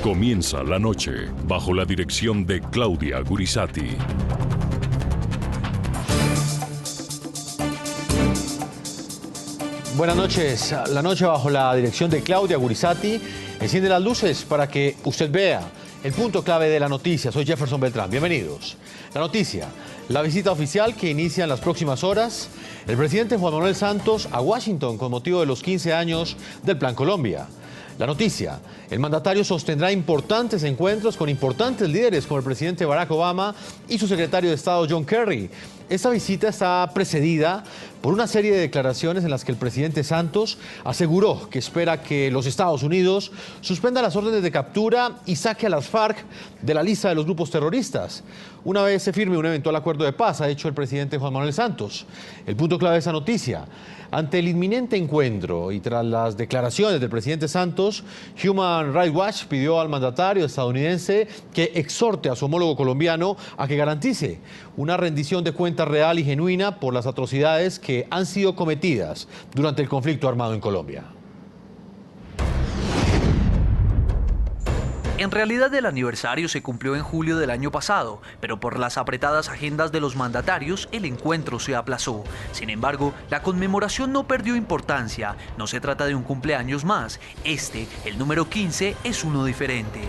Comienza la noche bajo la dirección de Claudia Gurizati. Buenas noches. La noche bajo la dirección de Claudia Gurizati enciende las luces para que usted vea el punto clave de la noticia. Soy Jefferson Beltrán. Bienvenidos. La noticia, la visita oficial que inicia en las próximas horas, el presidente Juan Manuel Santos a Washington con motivo de los 15 años del Plan Colombia. La noticia, el mandatario sostendrá importantes encuentros con importantes líderes como el presidente Barack Obama y su secretario de Estado John Kerry. Esta visita está precedida por una serie de declaraciones en las que el presidente Santos aseguró que espera que los Estados Unidos suspendan las órdenes de captura y saque a las FARC de la lista de los grupos terroristas. Una vez se firme un eventual acuerdo de paz, ha dicho el presidente Juan Manuel Santos. El punto clave de esa noticia, ante el inminente encuentro y tras las declaraciones del presidente Santos, Human Rights Watch pidió al mandatario estadounidense que exhorte a su homólogo colombiano a que garantice una rendición de cuentas real y genuina por las atrocidades que han sido cometidas durante el conflicto armado en Colombia. En realidad el aniversario se cumplió en julio del año pasado, pero por las apretadas agendas de los mandatarios el encuentro se aplazó. Sin embargo, la conmemoración no perdió importancia, no se trata de un cumpleaños más, el número 15, es uno diferente.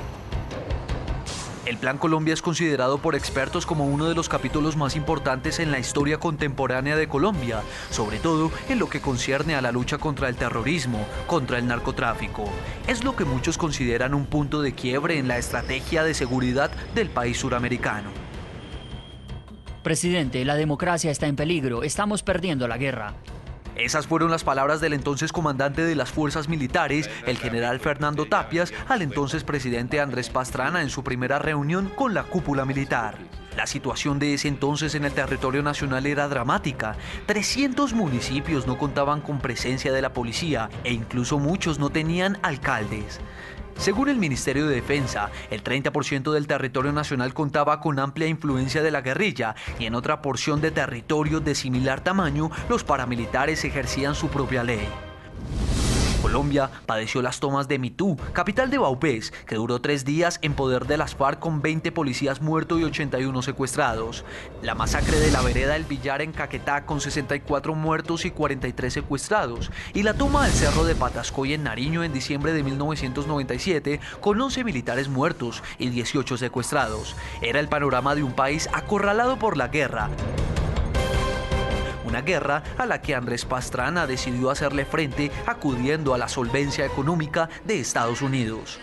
El Plan Colombia es considerado por expertos como uno de los capítulos más importantes en la historia contemporánea de Colombia, sobre todo en lo que concierne a la lucha contra el terrorismo, contra el narcotráfico. Es lo que muchos consideran un punto de quiebre en la estrategia de seguridad del país suramericano. Presidente, la democracia está en peligro, estamos perdiendo la guerra. Esas fueron las palabras del entonces comandante de las fuerzas militares, el general Fernando Tapias, al entonces presidente Andrés Pastrana en su primera reunión con la cúpula militar. La situación de ese entonces en el territorio nacional era dramática. 300 municipios no contaban con presencia de la policía e incluso muchos no tenían alcaldes. Según el Ministerio de Defensa, el 30% del territorio nacional contaba con amplia influencia de la guerrilla y en otra porción de territorio de similar tamaño, los paramilitares ejercían su propia ley. Colombia padeció las tomas de Mitú, capital de Vaupés, que duró 3 días en poder de las FARC con 20 policías muertos y 81 secuestrados. La masacre de la vereda del Villar en Caquetá con 64 muertos y 43 secuestrados. Y la toma del cerro de Patascoy en Nariño en diciembre de 1997 con 11 militares muertos y 18 secuestrados. Era el panorama de un país acorralado por la guerra. Una guerra a la que Andrés Pastrana decidió hacerle frente acudiendo a la solvencia económica de Estados Unidos.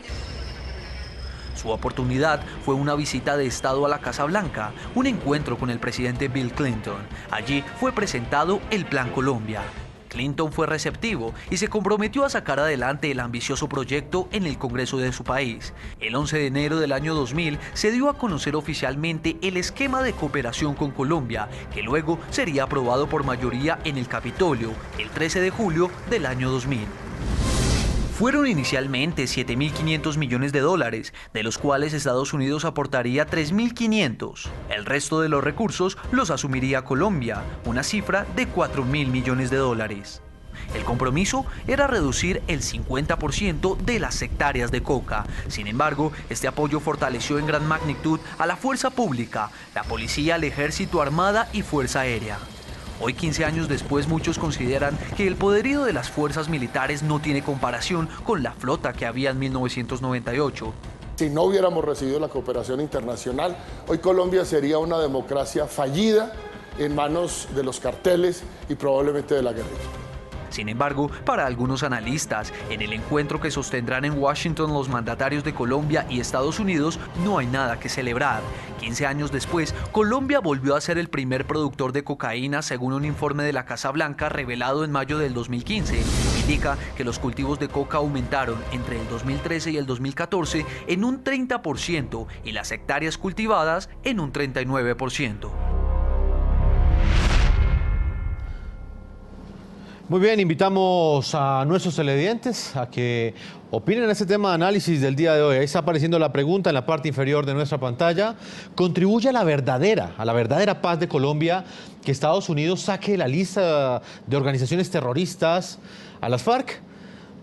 Su oportunidad fue una visita de Estado a la Casa Blanca, un encuentro con el presidente Bill Clinton. Allí fue presentado el Plan Colombia. Clinton fue receptivo y se comprometió a sacar adelante el ambicioso proyecto en el Congreso de su país. El 11 de enero del año 2000 se dio a conocer oficialmente el esquema de cooperación con Colombia, que luego sería aprobado por mayoría en el Capitolio, el 13 de julio del año 2000. Fueron inicialmente $7.500 millones, de los cuales Estados Unidos aportaría 3.500. El resto de los recursos los asumiría Colombia, una cifra de $4.000 millones. El compromiso era reducir el 50% de las hectáreas de coca. Sin embargo, este apoyo fortaleció en gran magnitud a la fuerza pública, la policía, el ejército, armada y fuerza aérea. Hoy, 15 años después, muchos consideran que el poderío de las fuerzas militares no tiene comparación con la flota que había en 1998. Si no hubiéramos recibido la cooperación internacional, hoy Colombia sería una democracia fallida en manos de los carteles y probablemente de la guerrilla. Sin embargo, para algunos analistas, en el encuentro que sostendrán en Washington los mandatarios de Colombia y Estados Unidos, no hay nada que celebrar. 15 años después, Colombia volvió a ser el primer productor de cocaína según un informe de la Casa Blanca revelado en mayo del 2015. Indica que los cultivos de coca aumentaron entre el 2013 y el 2014 en un 30% y las hectáreas cultivadas en un 39%. Muy bien, invitamos a nuestros televidentes a que opinen en este tema de análisis del día de hoy. Ahí está apareciendo la pregunta en la parte inferior de nuestra pantalla. ¿Contribuye a la verdadera paz de Colombia que Estados Unidos saque de la lista de organizaciones terroristas a las FARC?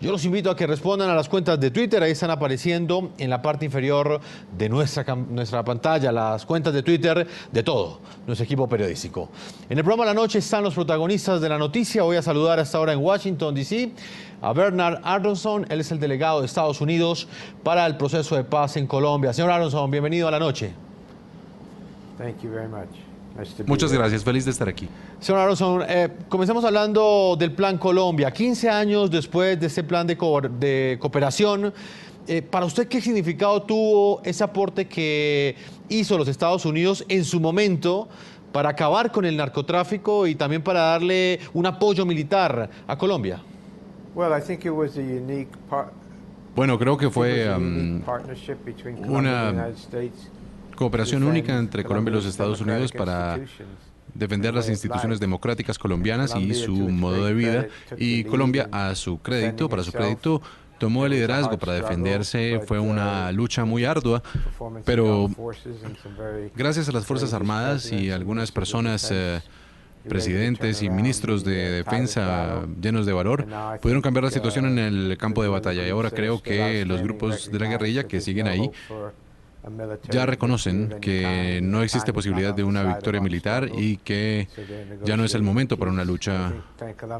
Yo los invito a que respondan a las cuentas de Twitter. Ahí están apareciendo en la parte inferior de nuestra pantalla las cuentas de Twitter de todo nuestro equipo periodístico. En el programa La Noche están los protagonistas de la noticia. Voy a saludar hasta ahora en Washington, D.C. a Bernard Aronson. Él es el delegado de Estados Unidos para el proceso de paz en Colombia. Señor Aronson, bienvenido a La Noche. Muchas gracias, feliz de estar aquí. Señor Aronson, comencemos hablando del Plan Colombia. 15 años después de este plan de cooperación, para usted, ¿qué significado tuvo ese aporte que hizo los Estados Unidos en su momento para acabar con el narcotráfico y también para darle un apoyo militar a Colombia? Bueno, creo que fue una cooperación única entre Colombia y los Estados Unidos para defender las instituciones democráticas colombianas y su modo de vida. Y Colombia, para su crédito, tomó el liderazgo para defenderse. Fue una lucha muy ardua, pero gracias a las Fuerzas Armadas y algunas personas, presidentes y ministros de defensa llenos de valor, pudieron cambiar la situación en el campo de batalla. Y ahora creo que los grupos de la guerrilla que siguen ahí ya reconocen que no existe posibilidad de una victoria militar y que ya no es el momento para una lucha,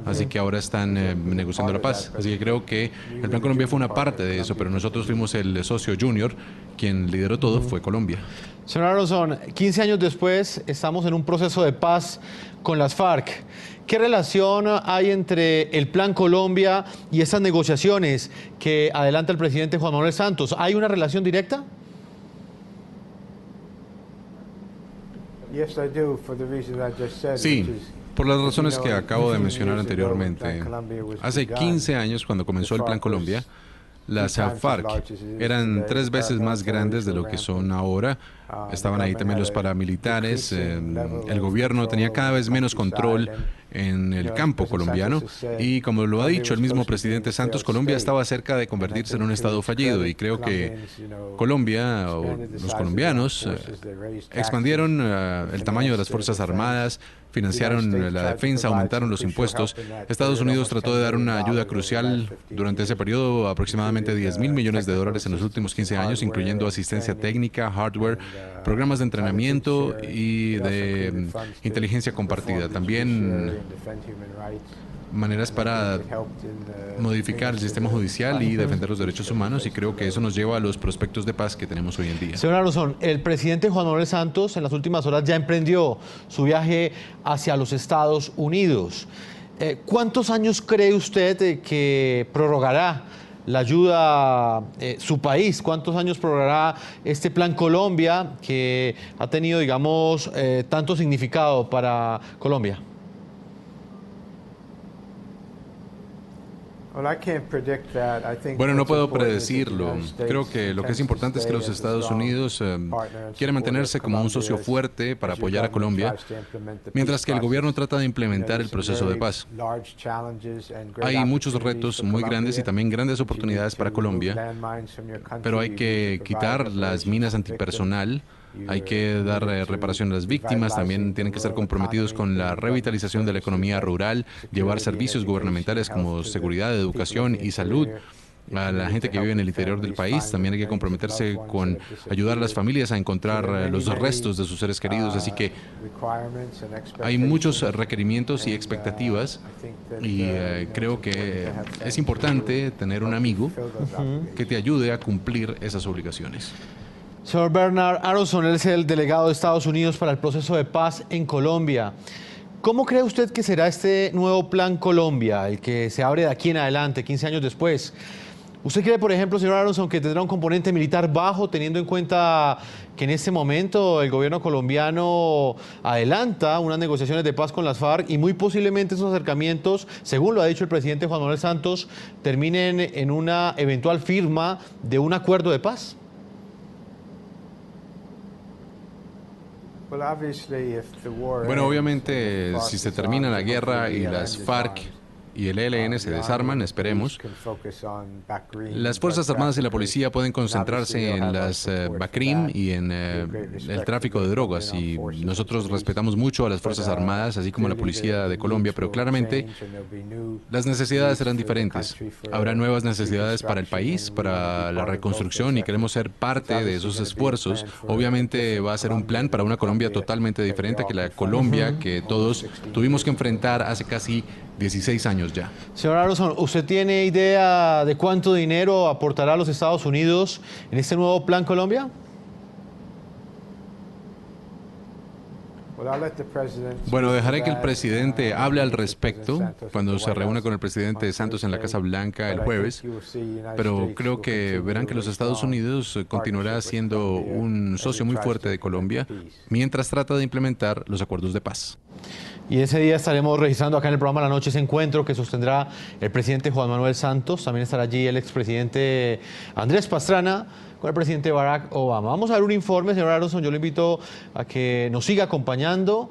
así que ahora están negociando la paz. Así que creo que el Plan Colombia fue una parte de eso, pero nosotros fuimos el socio junior. Quien lideró todo fue Colombia. Señor Aronson, 15 años después estamos en un proceso de paz con las FARC. ¿Qué relación hay entre el Plan Colombia y estas negociaciones que adelanta el presidente Juan Manuel Santos? ¿Hay una relación directa? Sí, por las razones que acabo de mencionar anteriormente. Hace 15 años, cuando comenzó el Plan Colombia, las FARC eran 3 veces más grandes de lo que son ahora. Estaban ahí también los paramilitares. El gobierno tenía cada vez menos control en el campo colombiano y, como lo ha dicho el mismo presidente Santos, Colombia estaba cerca de convertirse en un estado fallido, y creo que Colombia, o los colombianos, expandieron el tamaño de las Fuerzas Armadas, financiaron la defensa, aumentaron los impuestos. Estados Unidos trató de dar una ayuda crucial durante ese periodo, aproximadamente $10.000 millones en los últimos 15 años, incluyendo asistencia técnica, hardware, programas de entrenamiento y de inteligencia compartida. También maneras para modificar el sistema judicial y defender los derechos humanos, y creo que eso nos lleva a los prospectos de paz que tenemos hoy en día. Señor Aronson, el presidente Juan Manuel Santos en las últimas horas ya emprendió su viaje hacia los Estados Unidos. ¿Cuántos años cree usted que prorrogará la ayuda su país? ¿Cuántos años prorrogará este Plan Colombia que ha tenido, digamos, tanto significado para Colombia? Bueno, no puedo predecirlo. Creo que lo que es importante es que los Estados Unidos quieren mantenerse como un socio fuerte para apoyar a Colombia, mientras que el gobierno trata de implementar el proceso de paz. Hay muchos retos muy grandes y también grandes oportunidades para Colombia, pero hay que quitar las minas antipersonal. Hay que dar reparación a las víctimas, también tienen que estar comprometidos con la revitalización de la economía rural, llevar servicios gubernamentales como seguridad, educación y salud a la gente que vive en el interior del país. También hay que comprometerse con ayudar a las familias a encontrar los restos de sus seres queridos. Así que hay muchos requerimientos y expectativas, y creo que es importante tener un amigo que te ayude a cumplir esas obligaciones. Señor Bernard Aronson, él es el delegado de Estados Unidos para el proceso de paz en Colombia. ¿Cómo cree usted que será este nuevo Plan Colombia, el que se abre de aquí en adelante, 15 años después? ¿Usted cree, por ejemplo, señor Aronson, que tendrá un componente militar bajo, teniendo en cuenta que en este momento el gobierno colombiano adelanta unas negociaciones de paz con las FARC y muy posiblemente esos acercamientos, según lo ha dicho el presidente Juan Manuel Santos, terminen en una eventual firma de un acuerdo de paz? Bueno, obviamente, si se termina la guerra y las FARC y el ELN se desarman, esperemos, las Fuerzas Armadas y la policía pueden concentrarse en las BACRIM y en el tráfico de drogas. Y nosotros respetamos mucho a las Fuerzas Armadas, así como a la Policía de Colombia, pero claramente las necesidades serán diferentes. Habrá nuevas necesidades para el país, para la reconstrucción, y queremos ser parte de esos esfuerzos. Obviamente va a ser un plan para una Colombia totalmente diferente que la Colombia que todos tuvimos que enfrentar hace casi 16 años ya. Señor Aronson, ¿usted tiene idea de cuánto dinero aportará a los Estados Unidos en este nuevo Plan Colombia? Bueno, dejaré que el presidente hable al respecto cuando se reúna con el presidente Santos en la Casa Blanca el jueves, pero creo que verán que los Estados Unidos continuará siendo un socio muy fuerte de Colombia mientras trata de implementar los acuerdos de paz. Y ese día estaremos registrando acá en el programa La Noche ese encuentro que sostendrá el presidente Juan Manuel Santos. También estará allí el expresidente Andrés Pastrana con el presidente Barack Obama. Vamos a ver un informe, señor Aronson. Yo le invito a que nos siga acompañando.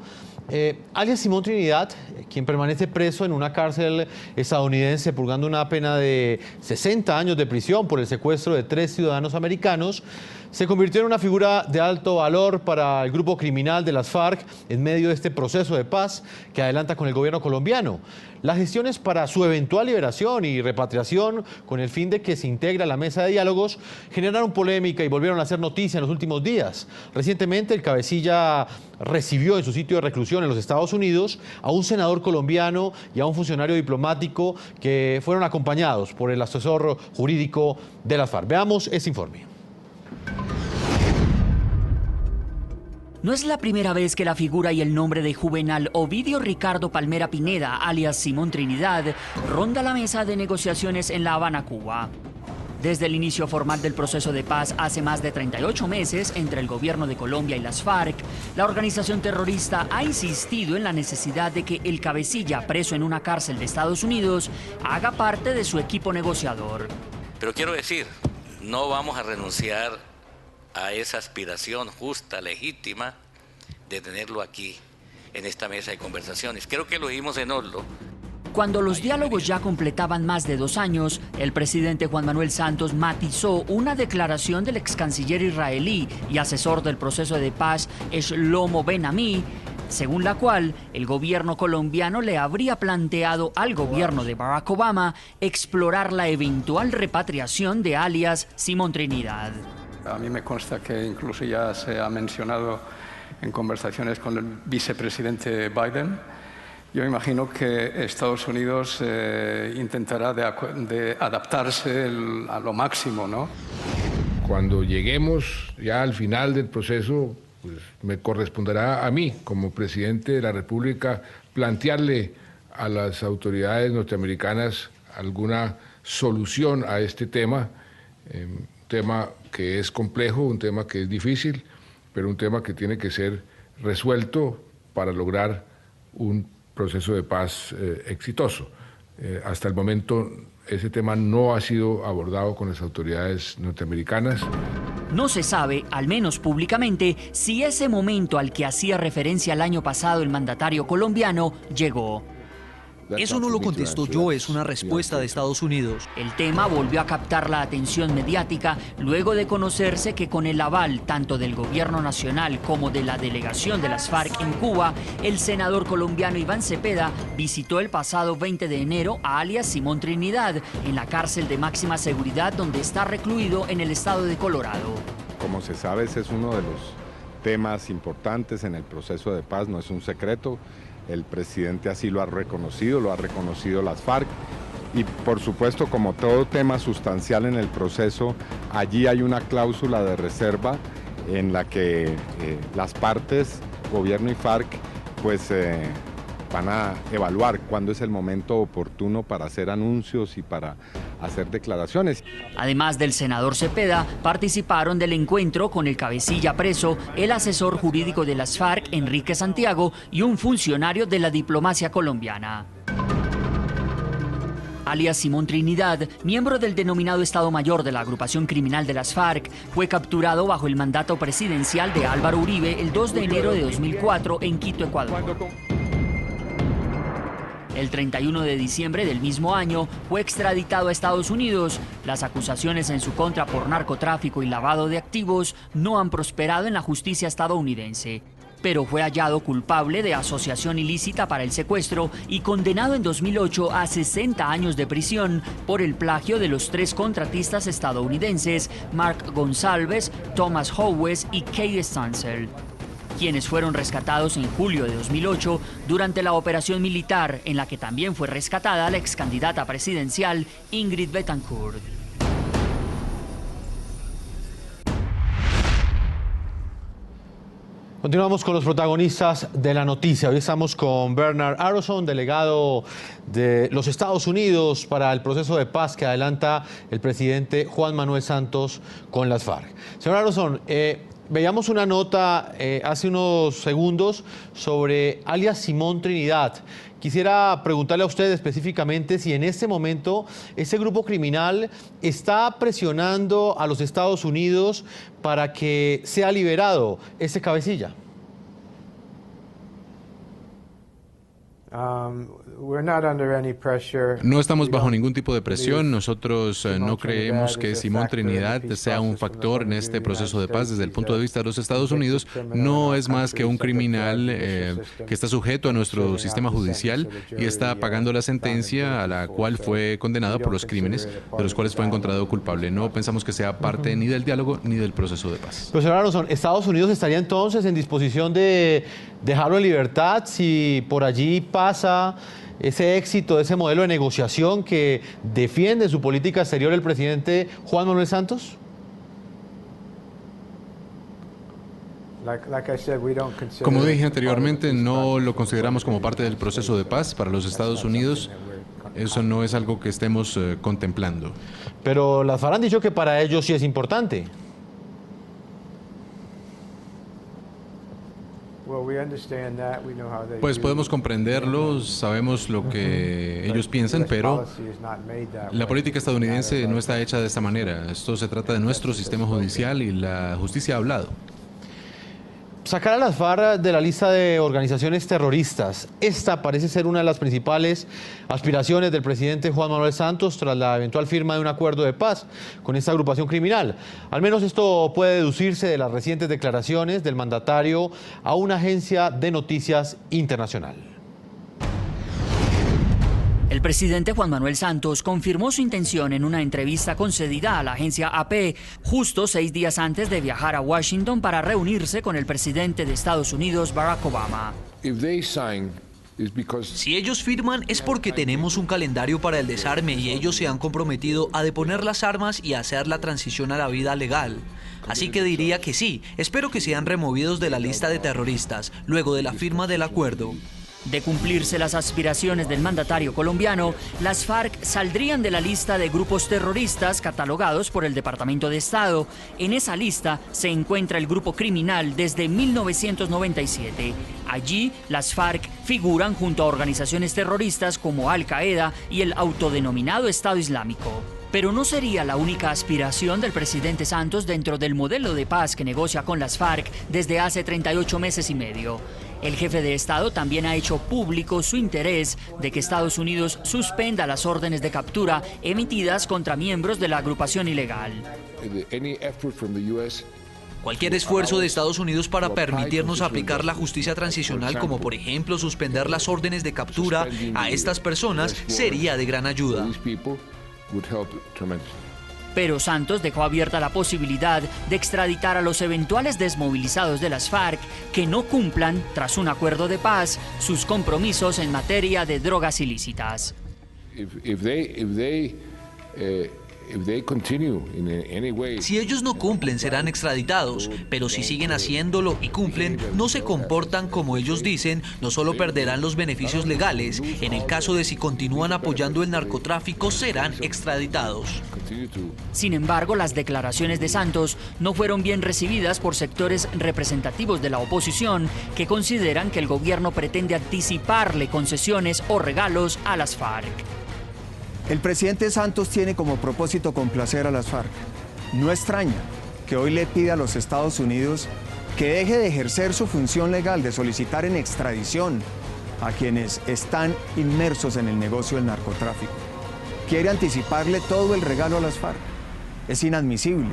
Alias Simón Trinidad, quien permanece preso en una cárcel estadounidense purgando una pena de 60 años de prisión por el secuestro de 3 ciudadanos americanos, se convirtió en una figura de alto valor para el grupo criminal de las FARC en medio de este proceso de paz que adelanta con el gobierno colombiano. Las gestiones para su eventual liberación y repatriación, con el fin de que se integre a la mesa de diálogos, generaron polémica y volvieron a hacer noticia en los últimos días. Recientemente, el cabecilla recibió en su sitio de reclusión en los Estados Unidos a un senador colombiano y a un funcionario diplomático que fueron acompañados por el asesor jurídico de las FARC. Veamos ese informe. No es la primera vez que la figura y el nombre de Juvenal Ovidio Ricardo Palmera Pineda, alias Simón Trinidad, ronda la mesa de negociaciones en La Habana, Cuba. Desde el inicio formal del proceso de paz hace más de 38 meses entre el gobierno de Colombia y las FARC, la organización terrorista ha insistido en la necesidad de que el cabecilla preso en una cárcel de Estados Unidos haga parte de su equipo negociador. Pero quiero decir, no vamos a renunciar a esa aspiración justa, legítima, de tenerlo aquí, en esta mesa de conversaciones. Creo que lo vimos en Oslo. Cuando los diálogos ya completaban más de 2 años, el presidente Juan Manuel Santos matizó una declaración del ex canciller israelí y asesor del proceso de paz, Shlomo Ben-Ami, según la cual el gobierno colombiano le habría planteado al gobierno de Barack Obama explorar la eventual repatriación de alias Simón Trinidad. A mí me consta que incluso ya se ha mencionado en conversaciones con el vicepresidente Biden. Yo imagino que Estados Unidos intentará de adaptarse a lo máximo, ¿no? Cuando lleguemos ya al final del proceso, pues me corresponderá a mí, como presidente de la República, plantearle a las autoridades norteamericanas alguna solución a este tema. Tema que es complejo, un tema que es difícil, pero un tema que tiene que ser resuelto para lograr un proceso de paz exitoso. Hasta el momento ese tema no ha sido abordado con las autoridades norteamericanas. No se sabe, al menos públicamente, si ese momento al que hacía referencia el año pasado el mandatario colombiano llegó. Eso no lo contesto yo, es una respuesta de Estados Unidos. El tema volvió a captar la atención mediática luego de conocerse que con el aval tanto del gobierno nacional como de la delegación de las FARC en Cuba, el senador colombiano Iván Cepeda visitó el pasado 20 de enero a alias Simón Trinidad en la cárcel de máxima seguridad donde está recluido en el estado de Colorado. Como se sabe, ese es uno de los temas importantes en el proceso de paz, no es un secreto. El presidente así lo ha reconocido las FARC y por supuesto, como todo tema sustancial en el proceso, allí hay una cláusula de reserva en la que las partes, gobierno y FARC, pues van a evaluar cuándo es el momento oportuno para hacer anuncios y para hacer declaraciones. Además del senador Cepeda, participaron del encuentro con el cabecilla preso, el asesor jurídico de las FARC, Enrique Santiago, y un funcionario de la diplomacia colombiana. Alias Simón Trinidad, miembro del denominado Estado Mayor de la agrupación criminal de las FARC, fue capturado bajo el mandato presidencial de Álvaro Uribe el 2 de enero de 2004 en Quito, Ecuador. El 31 de diciembre del mismo año fue extraditado a Estados Unidos. Las acusaciones en su contra por narcotráfico y lavado de activos no han prosperado en la justicia estadounidense, pero fue hallado culpable de asociación ilícita para el secuestro y condenado en 2008 a 60 años de prisión por el plagio de los 3 contratistas estadounidenses Mark Gonsalves, Thomas Howes y Kay Stansel, quienes fueron rescatados en julio de 2008 durante la operación militar en la que también fue rescatada la excandidata presidencial Ingrid Betancourt. Continuamos con los protagonistas de la noticia. Hoy estamos con Bernard Arrowson, delegado de los Estados Unidos para el proceso de paz que adelanta el presidente Juan Manuel Santos con las FARC. Señor Arrowson, veíamos una nota hace unos segundos sobre alias Simón Trinidad. Quisiera preguntarle a usted específicamente si en este momento ese grupo criminal está presionando a los Estados Unidos para que sea liberado ese cabecilla. No estamos bajo ningún tipo de presión. Nosotros no creemos que Simón Trinidad sea un factor en este proceso de paz. Desde el punto de vista de los Estados Unidos, no es más que un criminal que está sujeto a nuestro sistema judicial y está pagando la sentencia a la cual fue condenado por los crímenes de los cuales fue encontrado culpable. No pensamos que sea parte ni del diálogo ni del proceso de paz. Pero, señor Arrowson, ¿Estados Unidos estaría entonces en disposición de dejarlo en libertad si por allí pasa ese éxito, ese modelo de negociación que defiende su política exterior el presidente Juan Manuel Santos? Como dije anteriormente, no lo consideramos como parte del proceso de paz para los Estados Unidos. Eso no es algo que estemos contemplando. Pero las FARC han dicho que para ellos sí es importante. Pues podemos comprenderlo, sabemos lo que ellos piensan, pero la política estadounidense no está hecha de esta manera. Esto se trata de nuestro sistema judicial y la justicia ha hablado. Sacar a las FARC de la lista de organizaciones terroristas, esta parece ser una de las principales aspiraciones del presidente Juan Manuel Santos tras la eventual firma de un acuerdo de paz con esta agrupación criminal. Al menos esto puede deducirse de las recientes declaraciones del mandatario a una agencia de noticias internacional. El presidente Juan Manuel Santos confirmó su intención en una entrevista concedida a la agencia AP justo 6 días antes de viajar a Washington para reunirse con el presidente de Estados Unidos, Barack Obama. Si ellos firman es porque tenemos un calendario para el desarme y ellos se han comprometido a deponer las armas y a hacer la transición a la vida legal. Así que diría que sí, espero que sean removidos de la lista de terroristas luego de la firma del acuerdo. De cumplirse las aspiraciones del mandatario colombiano, las FARC saldrían de la lista de grupos terroristas catalogados por el Departamento de Estado. En esa lista se encuentra el grupo criminal desde 1997. Allí, las FARC figuran junto a organizaciones terroristas como Al-Qaeda y el autodenominado Estado Islámico. Pero no sería la única aspiración del presidente Santos dentro del modelo de paz que negocia con las FARC desde hace 38 meses y medio. El jefe de Estado también ha hecho público su interés de que Estados Unidos suspenda las órdenes de captura emitidas contra miembros de la agrupación ilegal. Cualquier esfuerzo de Estados Unidos para permitirnos aplicar la justicia transicional, como por ejemplo suspender las órdenes de captura a estas personas, sería de gran ayuda. Pero Santos dejó abierta la posibilidad de extraditar a los eventuales desmovilizados de las FARC que no cumplan, tras un acuerdo de paz, sus compromisos en materia de drogas ilícitas. Si ellos no cumplen, serán extraditados, pero si siguen haciéndolo y cumplen, no se comportan como ellos dicen, no solo perderán los beneficios legales, en el caso de si continúan apoyando el narcotráfico, serán extraditados. Sin embargo, las declaraciones de Santos no fueron bien recibidas por sectores representativos de la oposición que consideran que el gobierno pretende anticiparle concesiones o regalos a las FARC. El presidente Santos tiene como propósito complacer a las FARC. No extraña que hoy le pida a los Estados Unidos que deje de ejercer su función legal de solicitar en extradición a quienes están inmersos en el negocio del narcotráfico. Quiere anticiparle todo el regalo a las FARC. Es inadmisible.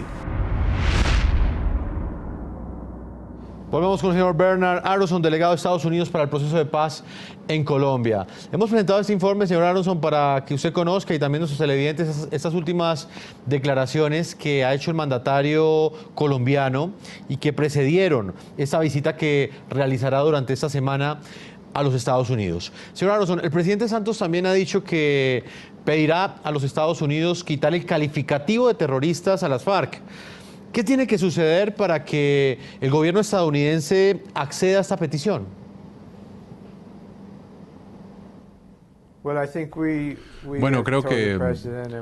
Volvemos con el señor Bernard Aronson, delegado de Estados Unidos para el proceso de paz en Colombia. Hemos presentado este informe, señor Aronson, para que usted conozca y también nuestros televidentes estas últimas declaraciones que ha hecho el mandatario colombiano y que precedieron esta visita que realizará durante esta semana a los Estados Unidos. Señor Aronson, el presidente Santos también ha dicho que pedirá a los Estados Unidos quitar el calificativo de terroristas a las FARC. ¿Qué tiene que suceder para que el gobierno estadounidense acceda a esta petición? Bueno, creo que le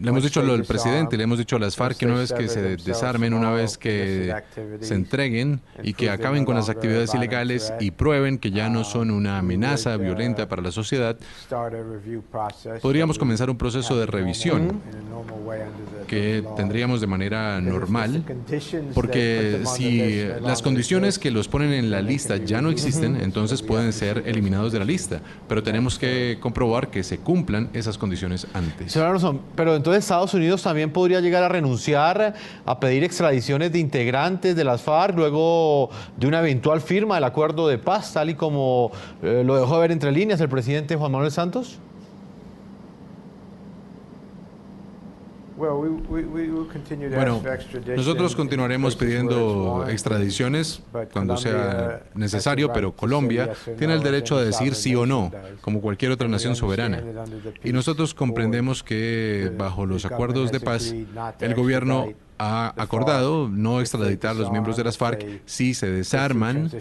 hemos dicho al presidente, le hemos dicho a las FARC que una vez que se desarmen, una vez que se entreguen y que acaben con las actividades ilegales y prueben que ya no son una amenaza violenta para la sociedad, podríamos comenzar un proceso de revisión que tendríamos de manera normal, porque si las condiciones que los ponen en la lista ya no existen, entonces pueden ser eliminados de la lista. Pero tenemos que comprobar que se cumplan esas condiciones antes. Señor Aronson, pero entonces Estados Unidos también podría llegar a renunciar a pedir extradiciones de integrantes de las FARC luego de una eventual firma del acuerdo de paz, tal y como lo dejó ver entre líneas el presidente Juan Manuel Santos. Bueno, nosotros continuaremos pidiendo extradiciones cuando sea necesario, pero Colombia tiene el derecho a decir sí o no, como cualquier otra nación soberana. Y nosotros comprendemos que bajo los acuerdos de paz, el gobierno ha acordado no extraditar a los miembros de las FARC si se desarman,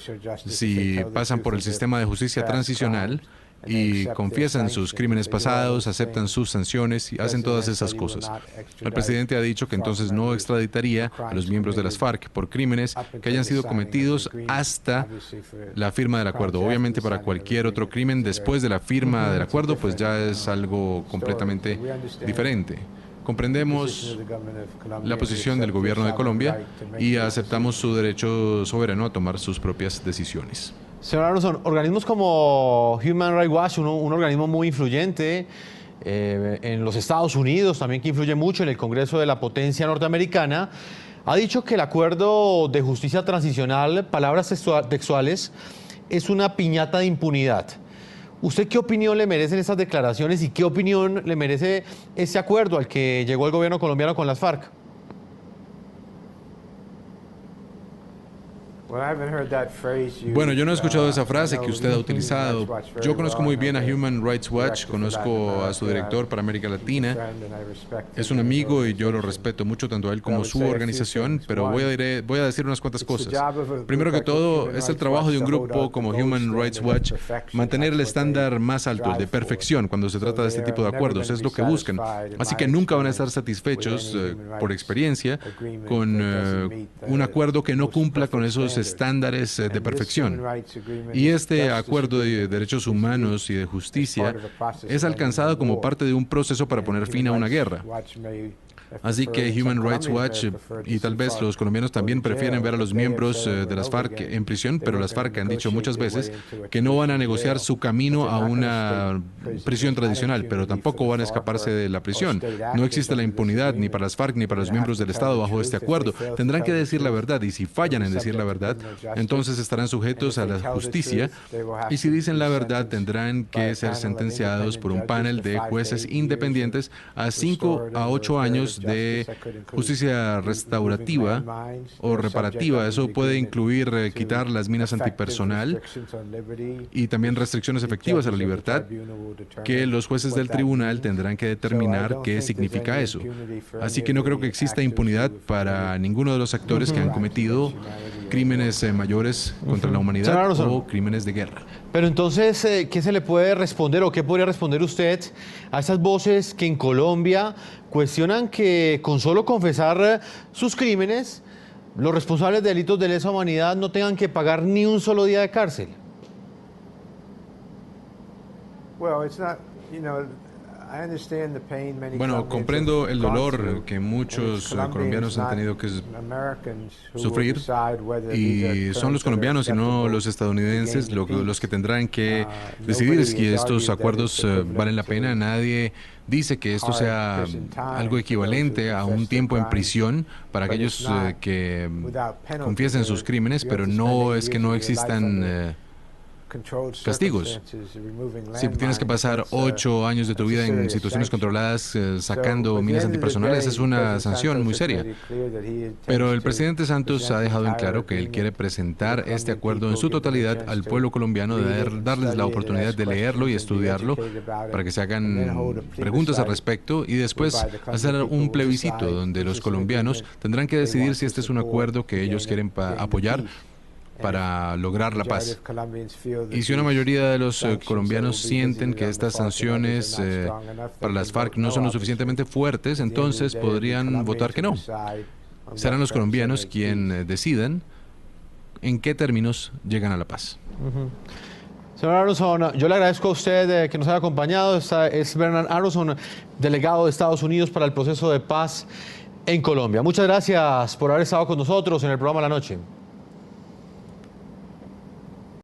si pasan por el sistema de justicia transicional y confiesan sus crímenes pasados, aceptan sus sanciones y hacen todas esas cosas. El presidente ha dicho que entonces no extraditaría a los miembros de las FARC por crímenes que hayan sido cometidos hasta la firma del acuerdo. Obviamente para cualquier otro crimen después de la firma del acuerdo pues ya es algo completamente diferente. Comprendemos la posición del gobierno de Colombia y aceptamos su derecho soberano a tomar sus propias decisiones. Señor Aronson, organismos como Human Rights Watch, un organismo muy influyente en los Estados Unidos, también que influye mucho en el Congreso de la potencia norteamericana, ha dicho que el acuerdo de justicia transicional, palabras textuales, es una piñata de impunidad. ¿Usted qué opinión le merecen estas declaraciones y qué opinión le merece ese acuerdo al que llegó el gobierno colombiano con las FARC? Bueno, yo no he escuchado esa frase que usted ha utilizado. Yo conozco muy bien a Human Rights Watch, conozco a su director para América Latina. Es un amigo y yo lo respeto mucho, tanto a él como a su organización, pero voy a decir unas cuantas cosas. Primero que todo, es el trabajo de un grupo como Human Rights Watch mantener el estándar más alto, el de perfección, cuando se trata de este tipo de acuerdos. Es lo que buscan. Así que nunca van a estar satisfechos, por experiencia, con un acuerdo que no cumpla con esos estándares de perfección. Y este acuerdo de derechos humanos y de justicia es alcanzado como parte de un proceso para poner fin a una guerra. Así que Human Rights Watch y tal vez los colombianos también prefieren ver a los miembros de las FARC en prisión, pero las FARC han dicho muchas veces que no van a negociar su camino a una prisión tradicional, pero tampoco van a escaparse de la prisión. No existe la impunidad ni para las FARC ni para los miembros del Estado bajo este acuerdo. Tendrán que decir la verdad y si fallan en decir la verdad, entonces estarán sujetos a la justicia y si dicen la verdad tendrán que ser sentenciados por un panel de jueces independientes a 5 a 8 años de justicia restaurativa o reparativa. Eso puede incluir quitar las minas antipersonal y también restricciones efectivas a la libertad, que los jueces del tribunal tendrán que determinar qué significa eso. Así que no creo que exista impunidad para ninguno de los actores que han cometido crímenes mayores contra la humanidad o crímenes de guerra. Pero entonces, ¿qué se le puede responder o qué podría responder usted a esas voces que en Colombia cuestionan que con solo confesar sus crímenes, los responsables de delitos de lesa humanidad no tengan que pagar ni un solo día de cárcel? Bueno, comprendo el dolor que muchos colombianos han tenido que sufrir, y son los colombianos y no los estadounidenses los que tendrán que decidir si estos acuerdos valen la pena. Nadie dice que esto sea algo equivalente a un tiempo en prisión para aquellos que confiesen sus crímenes, pero no es que no existan castigos. Si tienes que pasar 8 años de tu vida en situaciones controladas sacando minas antipersonales, es una sanción muy seria. Pero el presidente Santos ha dejado en claro que él quiere presentar este acuerdo en su totalidad al pueblo colombiano, darles la oportunidad de leerlo y estudiarlo para que se hagan preguntas al respecto y después hacer un plebiscito donde los colombianos tendrán que decidir si este es un acuerdo que ellos quieren apoyar para lograr la paz. Y si una mayoría de los colombianos sienten que estas sanciones para las FARC no son lo suficientemente fuertes, entonces podrían votar que no. Serán los colombianos quienes decidan en qué términos llegan a la paz. Señor Aronson, yo le agradezco a usted que nos haya acompañado. Es Bernard Aronson, delegado de Estados Unidos para el proceso de paz en Colombia. Muchas gracias por haber estado con nosotros en el programa La Noche.